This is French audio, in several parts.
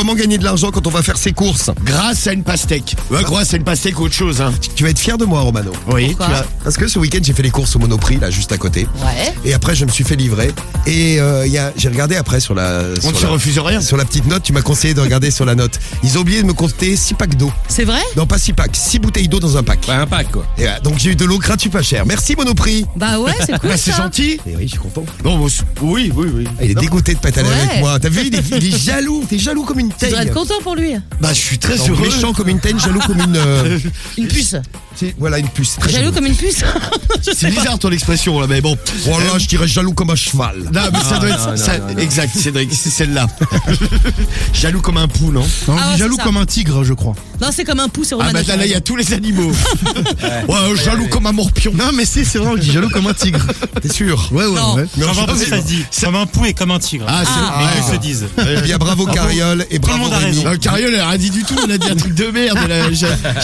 comment gagner de l'argent quand on va faire ses courses. Grâce à une pastèque. Grâce à une pastèque ou autre chose. Hein. Tu vas être fier de moi, Romano. Oui. Parce que ce week-end, j'ai fait les courses au Monoprix, là, juste à côté. Ouais. Et après, je me suis fait livrer. Et j'ai regardé après sur la... On ne se refuse rien. Sur la petite note, tu m'as conseillé de regarder sur la note. Ils ont oublié de me compter 6 packs d'eau. C'est vrai? Non, pas 6 packs, 6 bouteilles d'eau dans un pack. Ouais, un pack quoi. Et donc j'ai eu de l'eau gratuite pas chère. Merci Monoprix. Bah ouais, c'est cool. Bah, c'est ça. gentil. Et oui, je suis content. Bon, oui. Il est dégoûté de pas être allé Ouais. avec moi. T'as vu, il est jaloux. T'es jaloux comme une Tu teigne. devrais être content pour lui. Bah, je suis très Non, heureux. méchant comme une teigne, jaloux comme une... Une puce. Voilà, une puce. Très Jaloux comme une puce. C'est bizarre ton expression là, mais bon. Voilà, je dirais jaloux comme un cheval. Non, mais ça doit être. non. Exact, Cédric, c'est celle-là. Jaloux comme un pou, non? Non, on Ah dit ouais, jaloux c'est ça. comme un tigre, je crois. Non, c'est comme un pouce, c'est Ah, Romano. bah là, il y a tous les animaux. Ouais, jaloux comme un morpion. Non, mais c'est vrai, on dit jaloux comme un tigre. T'es sûr? Ouais. Non. Mais Comme je un sais pou, pas ça se dit. Comme un pou et comme un tigre. Ah, c'est Les deux se disent. Eh bien, bravo Cariole et bravo monde a Rémi. raison. Cariole, elle a rien dit du tout, on a dit un truc de merde.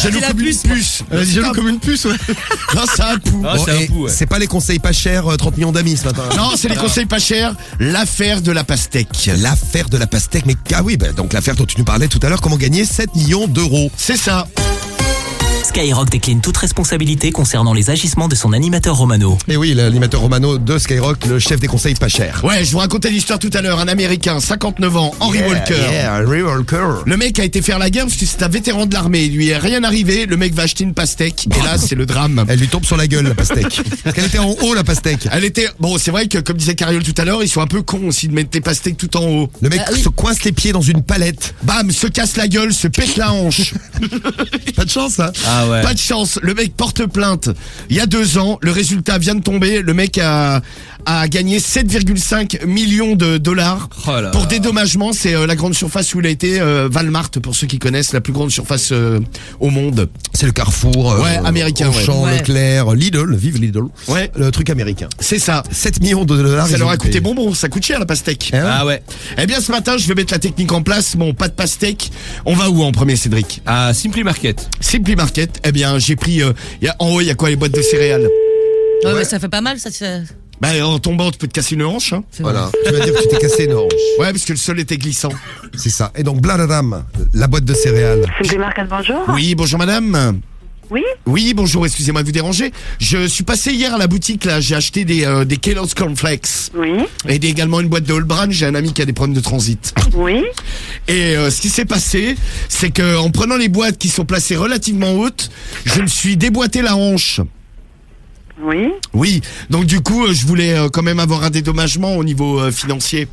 Jaloux la comme une puce. puce. Elle a dit jaloux comme une puce, ouais. Non, c'est un pou. Ah, c'est un et pou, ouais. c'est pas les conseils pas chers, 30 millions d'amis ce matin. Non, c'est les conseils pas chers. L'affaire de la pastèque. L'affaire de la pastèque, mais ah oui, bah, donc l'affaire dont tu nous parlais tout à l'heure, comment gagner 7 millions d'euros. C'est ça. Skyrock décline toute responsabilité concernant les agissements de son animateur Romano. Et oui, l'animateur Romano de Skyrock, le chef des conseils pas chers. Ouais, je vous racontais l'histoire tout à l'heure. Un Américain, 59 ans, Henry Walker. Henry Walker. Le mec a été faire la guerre parce que c'est un vétéran de l'armée. Il lui est rien arrivé. Le mec va acheter une pastèque. Et là, c'est le drame. Elle lui tombe sur la gueule, la pastèque. Parce qu'elle était en haut, la pastèque. Elle était. Bon, c'est vrai que, comme disait Cariole tout à l'heure, ils sont un peu cons aussi de mettre les pastèques tout en haut. Le mec se coince les pieds dans une palette. Bam, se casse la gueule, se pète la hanche. Pas de chance, hein. Ah ouais. Pas de chance. Le mec porte plainte. Il y a 2 ans, le résultat vient de tomber. Le mec a gagné 7,5 millions de dollars Oh là pour là. dédommagement. C'est la grande surface où il a été. Walmart, pour ceux qui connaissent, la plus grande surface au monde. C'est le Carrefour. Ouais, américain, Auchan, ouais. Leclerc, Lidl, vive Lidl. Ouais. Le truc américain. C'est ça. 7 millions de dollars. Ça ils leur ont a coûté payé. bonbon. Ça coûte cher la pastèque. Hein Ah ouais. Eh bien, ce matin, je vais mettre la technique en place. Bon, pas de pastèque. On va où en premier, Cédric? À Simply Market. Simply Market. Eh bien, j'ai pris. En haut, il y a quoi? Les boîtes de céréales. Ouais, mais ça fait pas mal, ça. Bah, en tombant, tu peux te casser une hanche. Hein. Voilà. Tu vas dire que tu t'es cassé une hanche. Ouais, parce que le sol était glissant. C'est ça. Et donc, bladadam, la boîte de céréales. Simply Market, bonjour. Oui, bonjour madame. Oui. Oui, bonjour, excusez-moi de vous déranger. Je suis passé hier à la boutique, là, j'ai acheté des Kellogg's Cornflakes. Oui. Et également une boîte de All Brand, j'ai un ami qui a des problèmes de transit. Oui. Et ce qui s'est passé, c'est que en prenant les boîtes qui sont placées relativement hautes, je me suis déboîté la hanche. Oui. Oui, donc du coup, je voulais quand même avoir un dédommagement au niveau financier.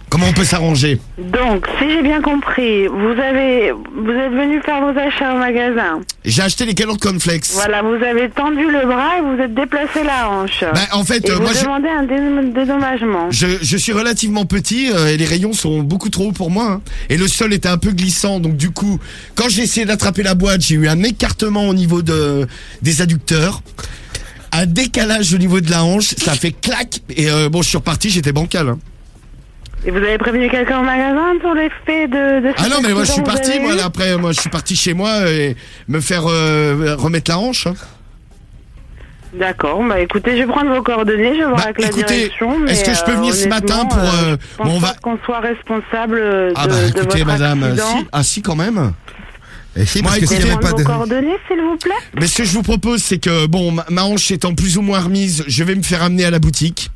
Comment on peut s'arranger? Donc, si j'ai bien compris, vous êtes venu faire vos achats au magasin. J'ai acheté les Kellogg's Cornflakes. Voilà, vous avez tendu le bras et vous êtes déplacé la hanche. Bah, en fait, et vous moi, demandez un dédommagement. je suis relativement petit et les rayons sont beaucoup trop hauts pour moi. Hein. Et le sol était un peu glissant, donc du coup, quand j'ai essayé d'attraper la boîte, j'ai eu un écartement au niveau des adducteurs. Un décalage au niveau de la hanche, ça a fait clac. Et bon, je suis reparti, j'étais bancal. Hein. Et vous avez prévenu quelqu'un au magasin pour l'effet de Ah non, mais moi je suis accident que vous parti, avez moi eu là, après, moi je suis parti chez moi et me faire remettre la hanche. Hein. D'accord, bah écoutez, je vais prendre vos coordonnées, je vais voir Bah, avec la écoutez, direction. Mais est-ce que je peux venir ce matin pour, je pense bon, on pas va- qu'on soit responsable Ah bah de écoutez votre madame, accident. si quand même. Et si, Moi, parce que s'il y écoutez, avait Prendre pas vos de... coordonnées, s'il vous plaît. Mais ce que je vous propose, c'est que bon, ma hanche étant plus ou moins remise, je vais me faire amener à la boutique.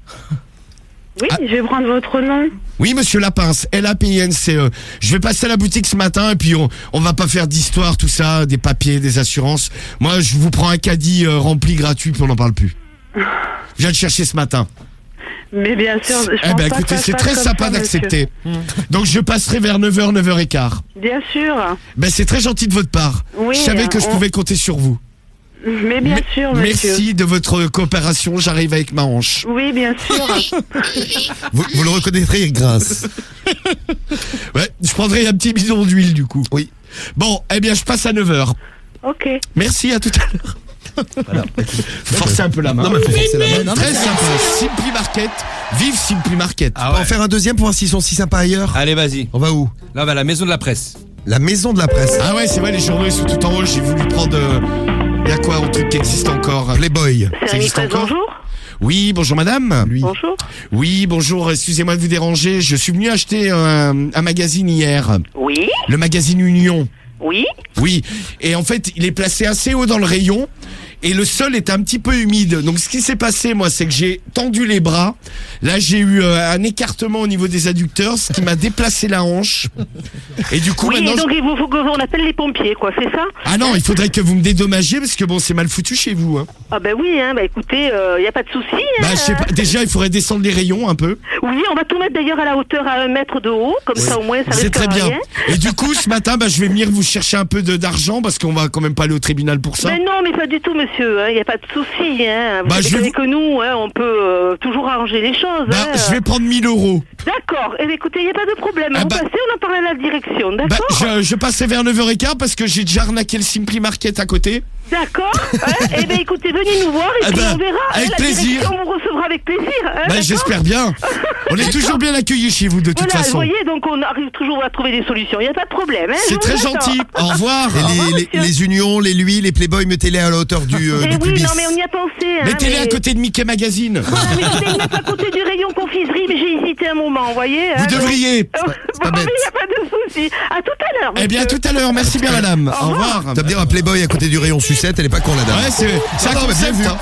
Oui, je vais prendre votre nom. Oui, monsieur Lapince, Lapince. Je vais passer à la boutique ce matin et puis on va pas faire d'histoire, tout ça, des papiers, des assurances. Moi, je vous prends un caddie rempli gratuit puis on n'en parle plus. Je viens le chercher ce matin. Mais bien sûr, je Eh pense ben pas écoutez, que ça c'est se très passe sympa comme ça, d'accepter. Donc je passerai vers 9h, 9h15. Bien sûr. Ben c'est très gentil de votre part. Oui, je savais que je pouvais compter sur vous. Mais bien sûr, monsieur. Merci de votre coopération, j'arrive avec ma hanche. Oui, bien sûr. Vous le reconnaîtrez, il grince. Ouais, je prendrai un petit bidon d'huile du coup. Oui. Bon, eh bien je passe à 9h. Ok. Merci, à tout à l'heure. Voilà. Faut forcer un peu la main. Non, mais faut forcer la main. Non, mais Très sympa. Simply Market. Vive Simply Market. On va en faire un deuxième pour voir s'ils sont si sympas ailleurs. Allez, vas-y. On va où? Là, on va à la maison de la presse. La maison de la presse. Ah ouais, c'est vrai, les journaux ils sont tout en haut. J'ai voulu prendre. Y a quoi, un truc qui existe encore? Playboy. C'est existe Rémi Presse, encore bonjour. Oui, bonjour madame. Bonjour. Oui, bonjour, excusez-moi de vous déranger. Je suis venu acheter un magazine hier. Oui, Le magazine Union. oui. Oui, et en fait, il est placé assez haut dans le rayon. Et le sol est un petit peu humide. Donc ce qui s'est passé, moi, c'est que j'ai tendu les bras. Là, j'ai eu un écartement au niveau des adducteurs, ce qui m'a déplacé la hanche. Et du coup, Oui, maintenant... donc il faut qu'on appelle les pompiers, quoi, c'est ça? Ah non, il faudrait que vous me dédommagiez parce que bon, c'est mal foutu chez vous. Hein. Ah ben oui, hein, bah écoutez, il n'y a pas de souci. Hein. Bah, je sais pas. Déjà, il faudrait descendre les rayons un peu. Oui, on va tout mettre d'ailleurs à la hauteur à 1 mètre de haut, comme ça au moins ça C'est risque très bien. rien. Et du coup, ce matin, bah, je vais venir vous chercher un peu d'argent parce qu'on va quand même pas aller au tribunal pour ça. Mais non, mais pas du tout, monsieur, il n'y a pas de souci. Hein. Vous Bah, savez je vais que nous, hein, on peut toujours arranger les choses. Bah, hein. je vais prendre 1000 €. D'accord, eh bien, écoutez, il n'y a pas de problème. Ah Vous bah- passez, on en parle à la direction, Bah, d'accord? je passerai vers 9h15 parce que j'ai déjà arnaqué le Simply Market à côté. D'accord. Hein. Eh bien, écoutez, venez nous voir et Ah puis bah, on verra. avec la plaisir. direction vous recevra avec plaisir. Hein, Bah, d'accord. j'espère bien. On est toujours bien accueillis chez vous de toute Voilà, vous façon. voyez, donc on arrive toujours à trouver des solutions. Il n'y a pas de problème. Hein, C'est je très vous attends. gentil. Au revoir. Et les unions, les lui, les Playboy, mettez-les à la hauteur du Eh oui, pubis. non, mais on y a pensé. Hein, Mettez-les mais... à côté de Mickey Magazine. Voilà, mais je vais le mettre à côté du rayon confiserie, mais j'ai hésité un moment, vous voyez. Vous hein, devriez. donc- pas Bon, mais bête. il n'y a pas de souci. À tout à l'heure. Eh bien, à monsieur. tout à l'heure. Merci bien, madame. Au revoir. Ça veut dire un Playboy à côté du rayon sucette, elle est pas con la dame. Ouais, c'est un Non, mais bien concept, vu. hein.